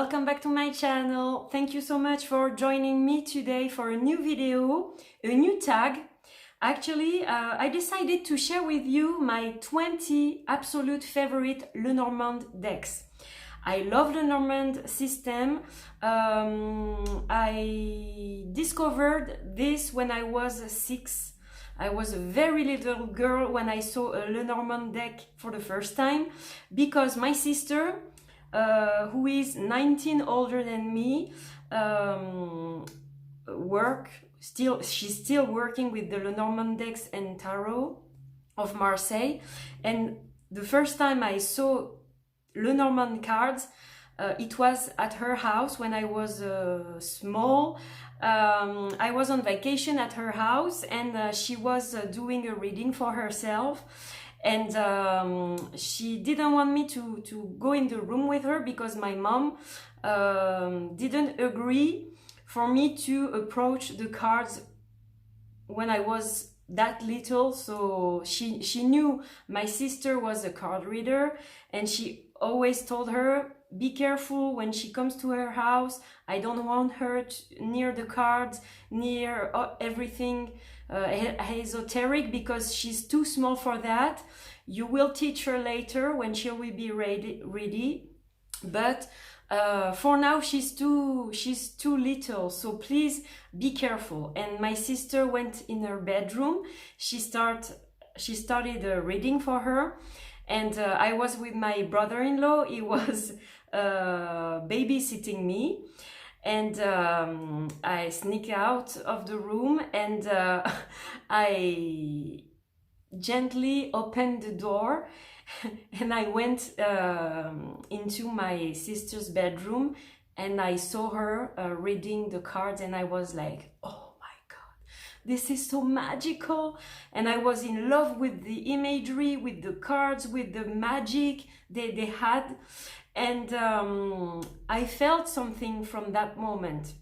welcome back to my channel. Thank you so much for joining me today for a new video, a new tag. Actually, I decided to share with you my 20 absolute favorite Lenormand decks. I love Lenormand system. I discovered this when I was 6. I was a very little girl when I saw a Lenormand deck for the first time, because my sister, who is 19 older than me, she's still working with the Lenormand Decks and Tarot of Marseille. And the first time I saw Lenormand cards, it was at her house when I was small. I was on vacation at her house, and she was doing a reading for herself. And she didn't want me to go in the room with her because my mom didn't agree for me to approach the cards when I was that little. So she knew my sister was a card reader, and she always told her, be careful when she comes to her house. I don't want her near the cards, near everything esoteric, because she's too small for that. You will teach her later when she will be ready, but for now she's too little, so please be careful. And my sister went in her bedroom. She started a reading for her, and I was with my brother-in-law. He was babysitting me. And I sneak out of the room, and I gently opened the door and I went into my sister's bedroom, and I saw her reading the cards, and I was like, oh my God, this is so magical. And I was in love with the imagery, with the cards, with the magic they had. And I felt something from that moment,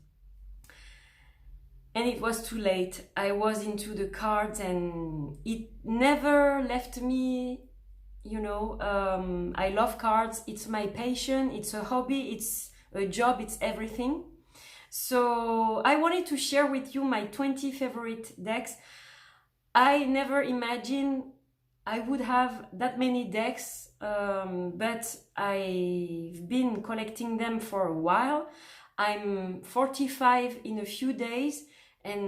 and it was too late. I was into the cards, and it never left me, you know. I love cards. It's my passion. It's a hobby. It's a job. It's everything. So I wanted to share with you my 20 favorite decks. I never imagined I would have that many decks, but I've been collecting them for a while. I'm 45 in a few days, and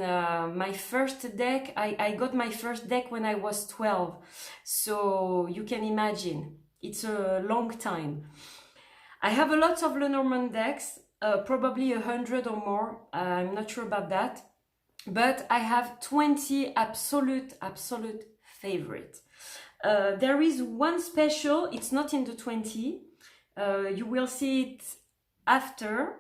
my first deck, I got my first deck when I was 12. So you can imagine, it's a long time. I have a lot of Lenormand decks, probably 100 or more. I'm not sure about that, but I have 20 absolute favorite. There is one special. It's not in the 20. You will see it after,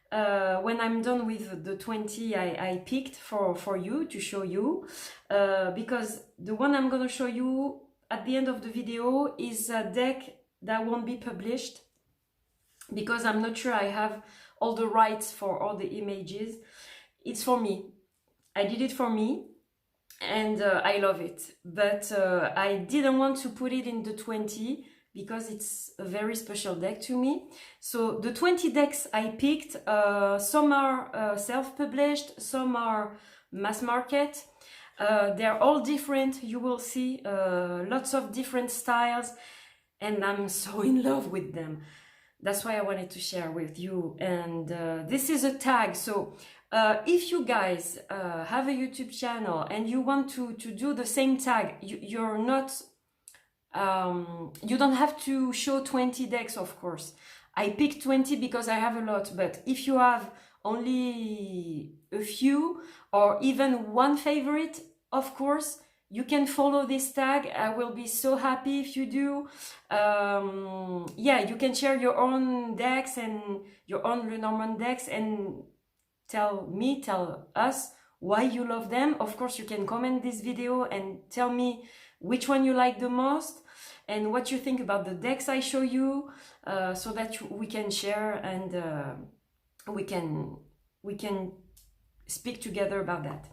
when I'm done with the 20 I picked for you to show you, because the one I'm gonna show you at the end of the video is a deck that won't be published, because I'm not sure I have all the rights for all the images. It's for me. I did it for me. And I love it, but I didn't want to put it in the 20 because it's a very special deck to me. So the 20 decks I picked, some are self-published, some are mass market. They're all different. You will see lots of different styles, and I'm so in love with them. That's why I wanted to share with you. And this is a tag. So if you guys have a YouTube channel and you want to do the same tag, you're not, you don't have to show 20 decks, of course. I picked 20 because I have a lot, but if you have only a few or even one favorite, of course, you can follow this tag. I will be so happy if you do. Yeah, you can share your own decks and your own Lenormand decks and tell us why you love them. Of course, you can comment this video and tell me which one you like the most and what you think about the decks I show you, so that we can share and we can speak together about that.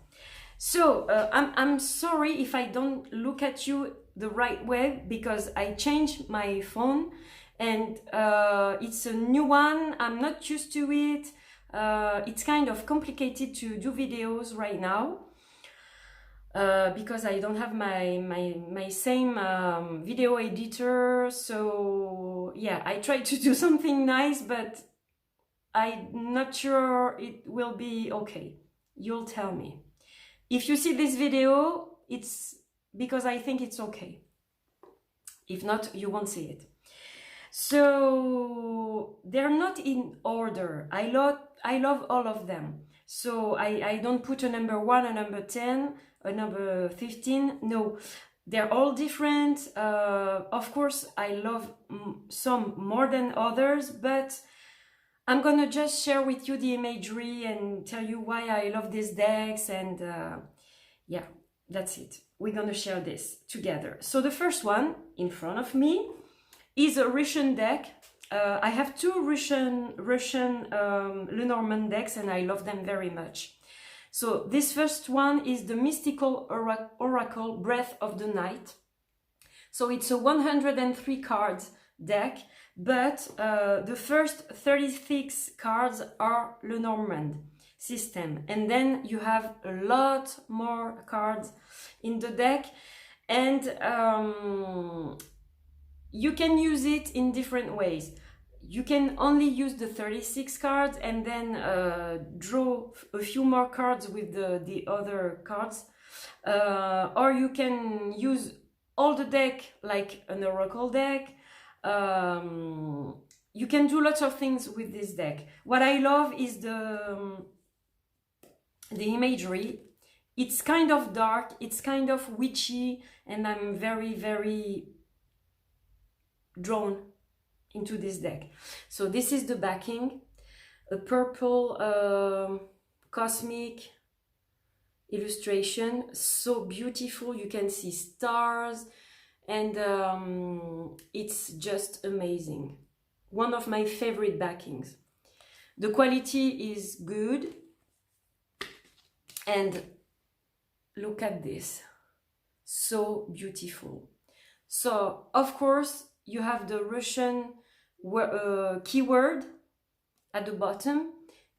So I'm sorry if I don't look at you the right way, because I changed my phone and it's a new one. I'm not used to it. It's kind of complicated to do videos right now because I don't have my same video editor. So yeah, I try to do something nice, but I'm not sure it will be okay. You'll tell me. If you see this video, it's because I think it's okay. If not, you won't see it. So they're not in order. I love all of them. So I don't put a number 1, a number 10, a number 15. No, they're all different. Of course, I love some more than others, but I'm gonna just share with you the imagery and tell you why I love these decks, and yeah, that's it. We're gonna share this together. So the first one in front of me is a Russian deck. I have two Russian Lenormand decks, and I love them very much. So this first one is the Mystical Oracle Breath of the Night. So it's a 103 cards deck, but the first 36 cards are Lenormand system, and then you have a lot more cards in the deck, and you can use it in different ways. You can only use the 36 cards and then draw a few more cards with the other cards, or you can use all the deck like an oracle deck. You can do lots of things with this deck. What I love is the imagery. It's kind of dark, it's kind of witchy, and I'm very, very drawn into this deck. So this is the backing, a purple cosmic illustration, so beautiful. You can see stars, and it's just amazing. One of my favorite backings. The quality is good, and look at this, so beautiful. So of course you have the Russian keyword at the bottom,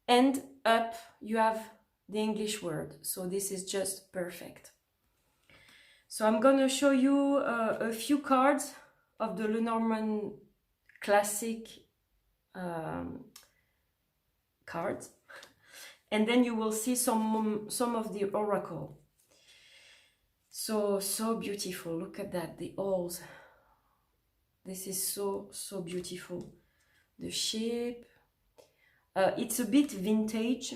and up you have the English word. So this is just perfect. So I'm gonna show you a few cards of the Lenormand classic cards, and then you will see some of the oracle. So beautiful. Look at that, the owls. This is so beautiful. The shape, it's a bit vintage.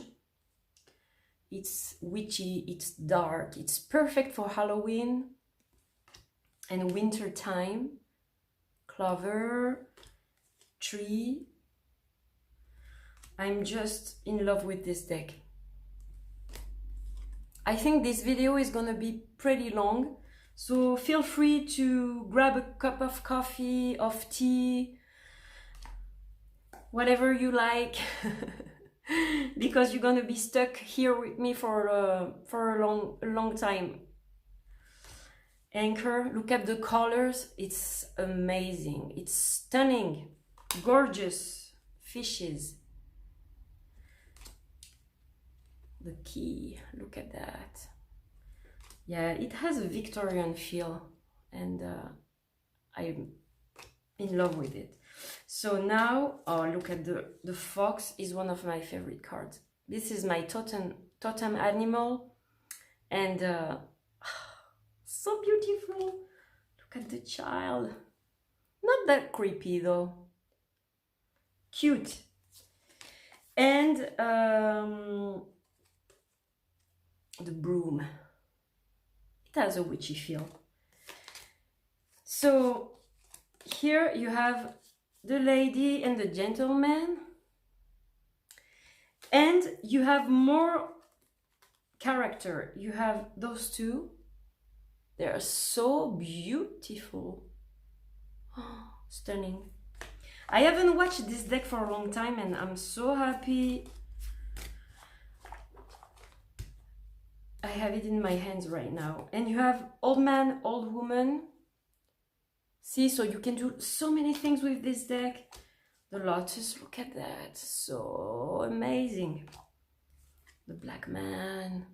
It's witchy, it's dark, it's perfect for Halloween and winter time. Clover, tree. I'm just in love with this deck. I think this video is gonna be pretty long, so feel free to grab a cup of coffee, of tea, whatever you like. Because you're gonna be stuck here with me for a long time. Anchor, look at the colors, it's amazing, it's stunning, gorgeous fishes. The key, look at that. Yeah, it has a Victorian feel, and I'm in love with it. So now, oh, look at the fox is one of my favorite cards. This is my totem animal, and so beautiful. Look at the child. Not that creepy though. Cute. And the broom. It has a witchy feel. So here you have the lady and the gentleman, and you have more character. You have those two. They are so beautiful. Oh, stunning. I haven't watched this deck for a long time, and I'm so happy I have it in my hands right now. And you have old man, old woman, See, so you can do so many things with this deck. The Lotus, look at that, so amazing. The Black Man.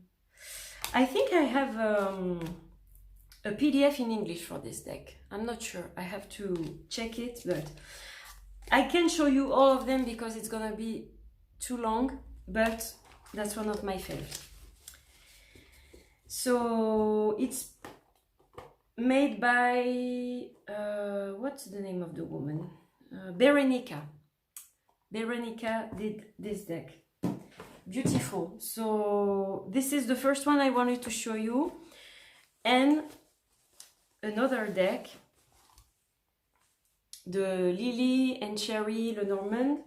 I think I have a PDF in English for this deck. I'm not sure, I have to check it, but I can show you all of them because it's gonna be too long, but that's one of my favorites. So it's made by, what's the name of the woman? Berenika. Berenika did this deck. Beautiful. So this is the first one I wanted to show you. And another deck, the Lily and Cherry Lenormand.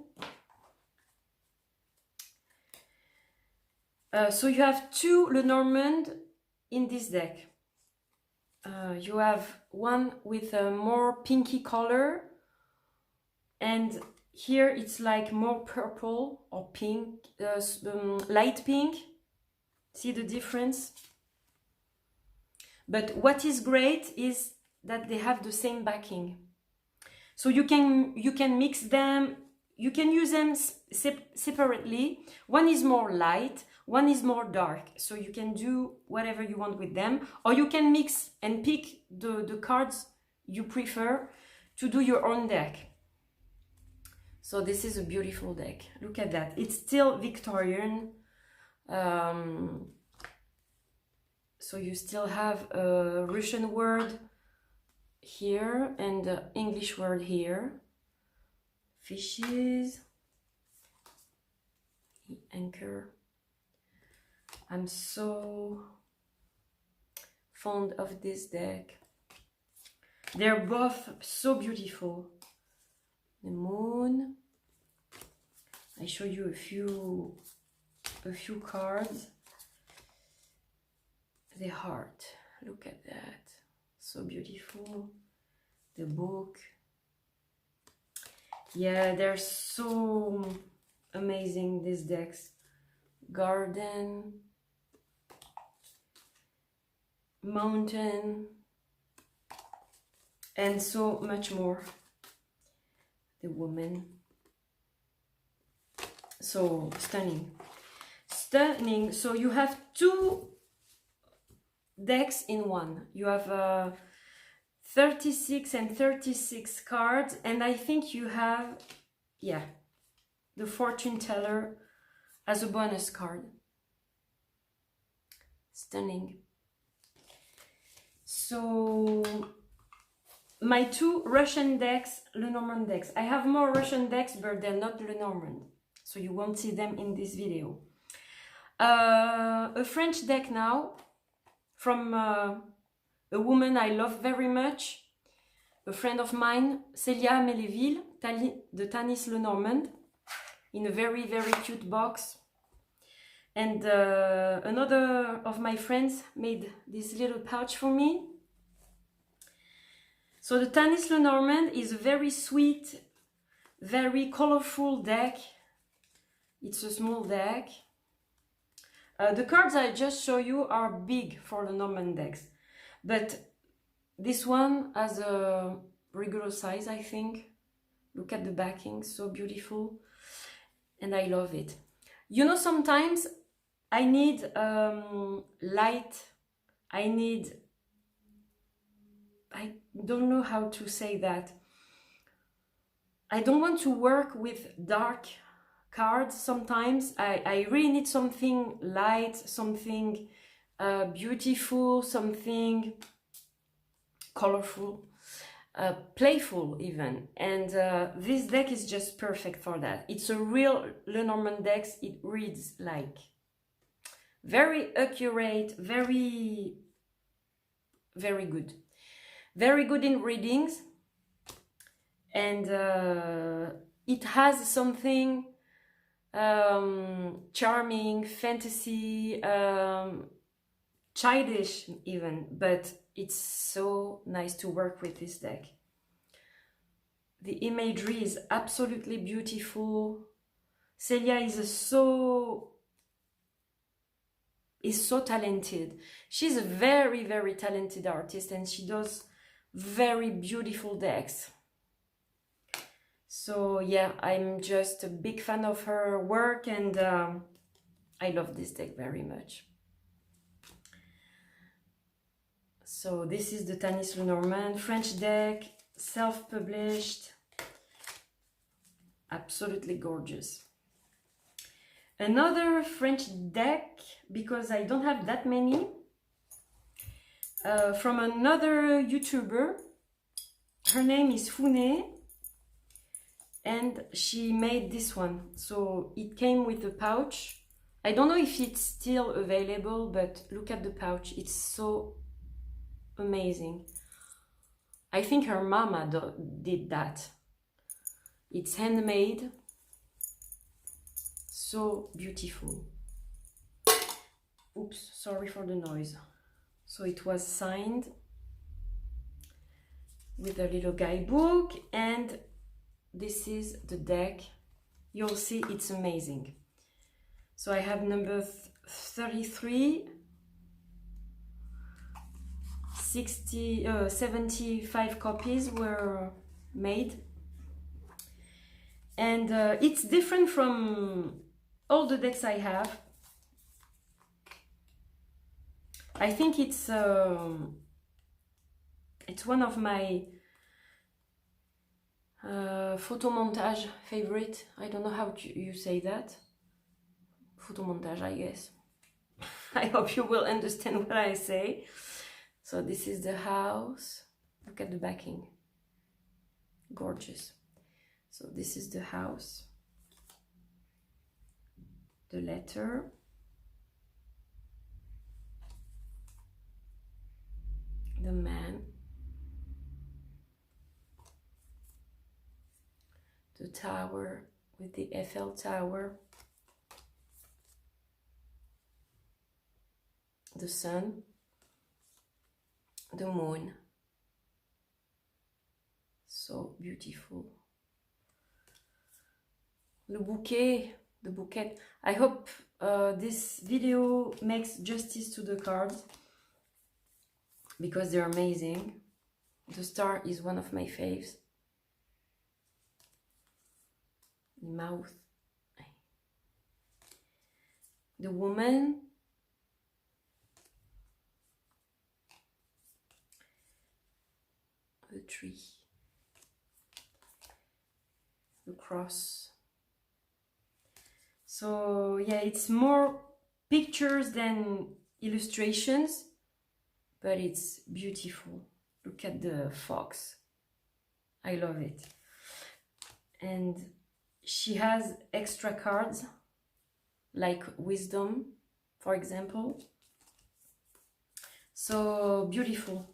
So you have two Lenormand in this deck. You have one with a more pinky color, and here it's like more purple or pink, light pink. See the difference? But what is great is that they have the same backing. So you can mix them, you can use them separately. One is more light, one is more dark. So you can do whatever you want with them, or you can mix and pick the cards you prefer to do your own deck. So this is a beautiful deck. Look at that. It's still Victorian. So you still have a Russian word here and an English word here. Fishes. Anchor. I'm so fond of this deck. They're both so beautiful. The moon. I show you a few cards. The heart, look at that, so beautiful. The book, yeah, they're so amazing, these decks. Garden, mountain, and so much more. The woman, so stunning, stunning. So you have two decks in one. You have 36 and 36 cards, and I think you have, yeah, the fortune teller as a bonus card. Stunning. So my two Russian decks, Lenormand decks. I have more Russian decks, but they're not Lenormand, so you won't see them in this video. A French deck now, from a woman I love very much, a friend of mine, Celia Melesville, the Tanis Lenormand, in a very, very cute box. And another of my friends made this little pouch for me. So the Tanis Lenormand is a very sweet, very colorful deck. It's a small deck. The cards I just show you are big for Lenormand decks, but this one has a regular size, I think. Look at the backing, so beautiful, and I love it. You know, sometimes I need light, I don't know how to say that. I don't want to work with dark cards sometimes. I really need something light, something beautiful, something colorful, playful even. And this deck is just perfect for that. It's a real Lenormand Decks. It reads like very accurate, very, very good. Very good in readings. And it has something charming, fantasy, childish even, but it's so nice to work with this deck. The imagery is absolutely beautiful. Celia is so talented. She's a very, very talented artist, and she does very beautiful decks. So yeah, I'm just a big fan of her work, and I love this deck very much. So this is the Tanis Lenormand French deck, self-published, absolutely gorgeous. Another French deck, because I don't have that many, from another YouTuber. Her name is Founé, and she made this one. So it came with a pouch. I don't know if it's still available, but look at the pouch. It's so amazing. I think her mama did that. It's handmade. So beautiful. Oops, sorry for the noise. So it was signed with a little guidebook, and this is the deck. You'll see it's amazing. So I have number 33, 75 copies were made, and it's different from all the decks I have. I think it's one of my photo montage favorite. I don't know how you say that. Photo montage, I guess. I hope you will understand what I say. So this is the house. Look at the backing. Gorgeous. So this is the house. The letter. The man. The tower with the Eiffel Tower. The sun. The moon. So beautiful. The bouquet. I hope this video makes justice to the cards, because they're amazing. The star is one of my faves. Mouth. The woman. The tree. The cross. So yeah, it's more pictures than illustrations, but it's beautiful. Look at the fox. I love it. And she has extra cards, like wisdom, for example. So beautiful.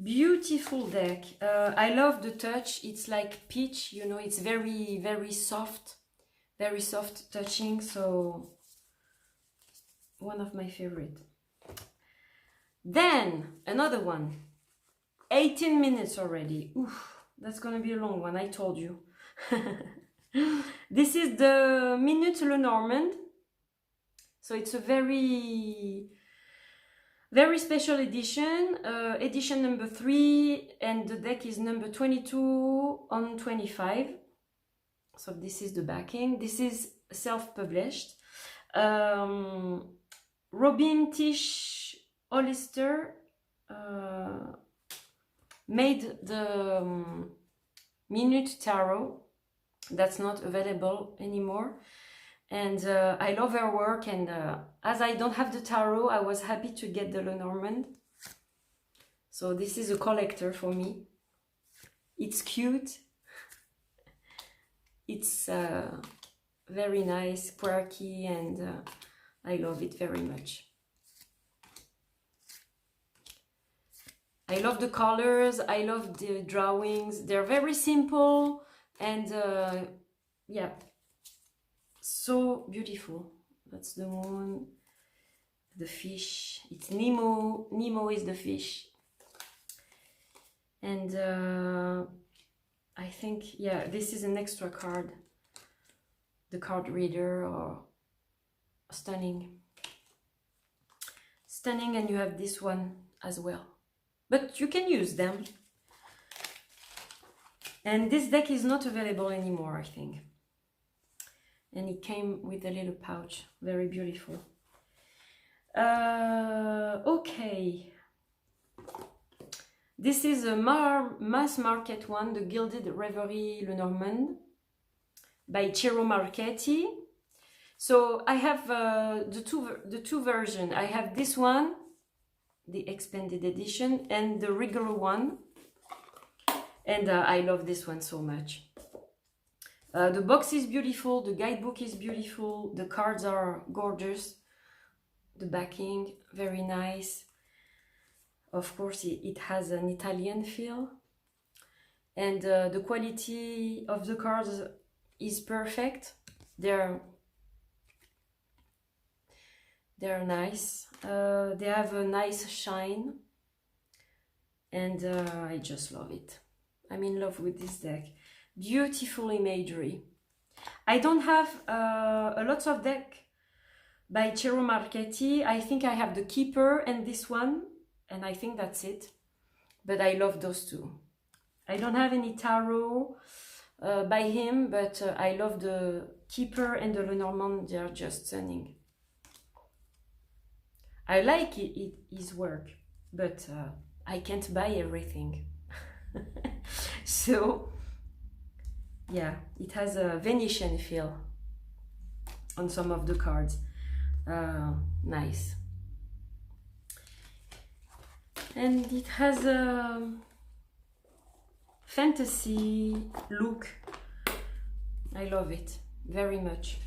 Beautiful deck. I love the touch. It's like peach, you know, it's very, very soft touching. So one of my favorite. Then another one. 18 minutes already. Oof, that's gonna be a long one, I told you. This is the Minute Lenormand. So it's a very special edition, edition number 3, and the deck is number 22 on 25. So this is the backing. This is self-published. Robyn, Tish, Hollister made the Minute Tarot. That's not available anymore. And I love her work, and as I don't have the tarot, I was happy to get the Lenormand. So this is a collector for me. It's cute. It's very nice, quirky, and I love it very much. I love the colors, I love the drawings. They're very simple, and yeah, so beautiful. That's the moon, the fish. It's Nemo. Nemo is the fish. And I think, yeah, this is an extra card. The card reader, or stunning. Stunning, and you have this one as well. but you can use them. And this deck is not available anymore, I think. And it came with a little pouch, very beautiful. Okay. This is a mass market one, the Gilded Reverie Lenormand by Ciro Marchetti. So I have the two versions. I have this one, the expanded edition, and the regular one. And I love this one so much. The box is beautiful, the guidebook is beautiful, the cards are gorgeous, the backing, very nice. Of course, it has an Italian feel. And the quality of the cards is perfect. They're nice. They have a nice shine. And I just love it. I'm in love with this deck. Beautiful imagery. I don't have a lot of deck by Ciro Marchetti. I think I have the Keeper and this one, and I think that's it. But I love those two. I don't have any tarot by him, but I love the Keeper and the Lenormand. They are just stunning. I like his work, but I can't buy everything. So yeah, it has a Venetian feel on some of the cards. Nice. And it has a fantasy look. I love it very much.